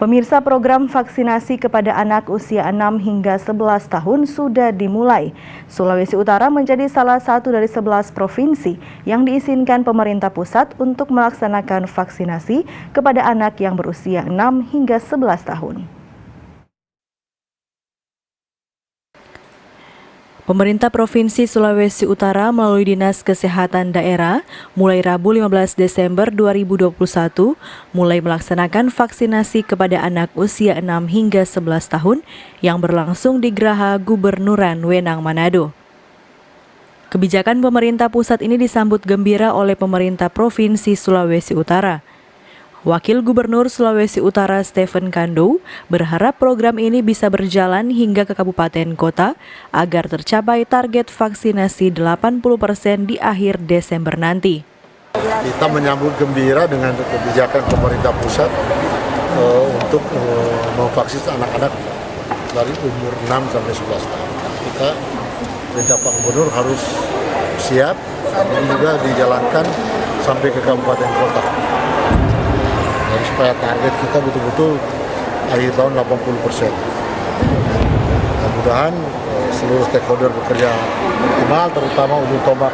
Pemirsa, program vaksinasi kepada anak usia 6 hingga 11 tahun sudah dimulai. Sulawesi Utara menjadi salah satu dari 11 provinsi yang diizinkan pemerintah pusat untuk melaksanakan vaksinasi kepada anak yang berusia 6 hingga 11 tahun. Pemerintah Provinsi Sulawesi Utara melalui Dinas Kesehatan Daerah mulai Rabu 15 Desember 2021 mulai melaksanakan vaksinasi kepada anak usia 6 hingga 11 tahun yang berlangsung di Geraha Gubernuran Wenang, Manado. Kebijakan pemerintah pusat ini disambut gembira oleh pemerintah Provinsi Sulawesi Utara. Wakil Gubernur Sulawesi Utara Stephen Kando berharap program ini bisa berjalan hingga ke kabupaten kota agar tercapai target vaksinasi 80% di akhir Desember nanti. Kita menyambut gembira dengan kebijakan pemerintah pusat untuk memvaksin anak-anak dari umur 6 sampai 11 tahun. Kita perintah Pak Gubernur harus siap, ini juga dijalankan sampai ke kabupaten kota. Jadi supaya target kita betul-betul akhir tahun 80%. Mudah-mudahan seluruh stakeholder bekerja optimal, terutama ujung tombak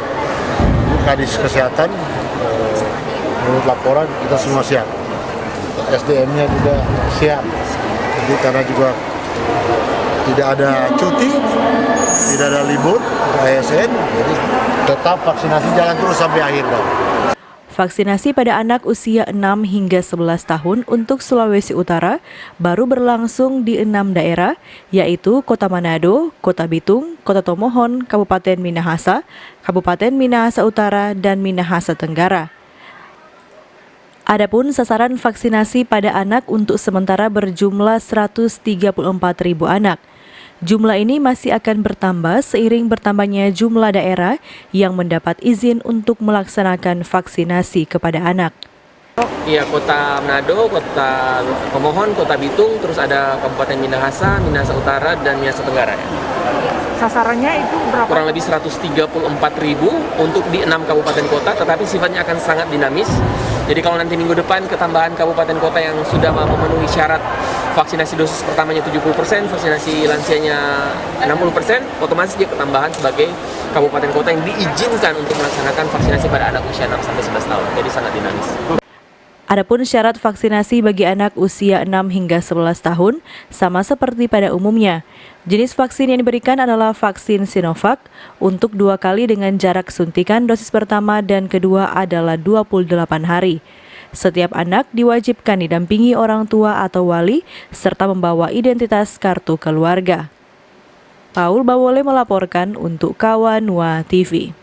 Kadis Kesehatan. Menurut laporan kita semua siap. SDM-nya juga siap. Jadi karena juga tidak ada cuti, tidak ada libur ASN, jadi tetap vaksinasi jalan terus sampai akhir tahun. Vaksinasi pada anak usia 6 hingga 11 tahun untuk Sulawesi Utara baru berlangsung di 6 daerah, yaitu Kota Manado, Kota Bitung, Kota Tomohon, Kabupaten Minahasa, Kabupaten Minahasa Utara, dan Minahasa Tenggara. Adapun sasaran vaksinasi pada anak untuk sementara berjumlah 134.000 anak. Jumlah ini masih akan bertambah seiring bertambahnya jumlah daerah yang mendapat izin untuk melaksanakan vaksinasi kepada anak. Iya, Kota Manado, Kota Tomohon, Kota Bitung, terus ada Kabupaten Minahasa, Minahasa Utara, dan Minahasa Tenggara. Sasarannya itu berapa? Kurang lebih 134.000 untuk di 6 kabupaten kota, tetapi sifatnya akan sangat dinamis. Jadi kalau nanti minggu depan ketambahan kabupaten kota yang sudah memenuhi syarat vaksinasi dosis pertamanya 70%, vaksinasi lansianya 60%, otomatis dia ketambahan sebagai kabupaten kota yang diizinkan untuk melaksanakan vaksinasi pada anak usia 6 sampai 11 tahun. Jadi sangat dinamis. Adapun syarat vaksinasi bagi anak usia 6 hingga 11 tahun sama seperti pada umumnya. Jenis vaksin yang diberikan adalah vaksin Sinovac untuk 2 kali dengan jarak suntikan dosis pertama dan kedua adalah 28 hari. Setiap anak diwajibkan didampingi orang tua atau wali serta membawa identitas kartu keluarga. Paul Bawole melaporkan untuk Kawanwa TV.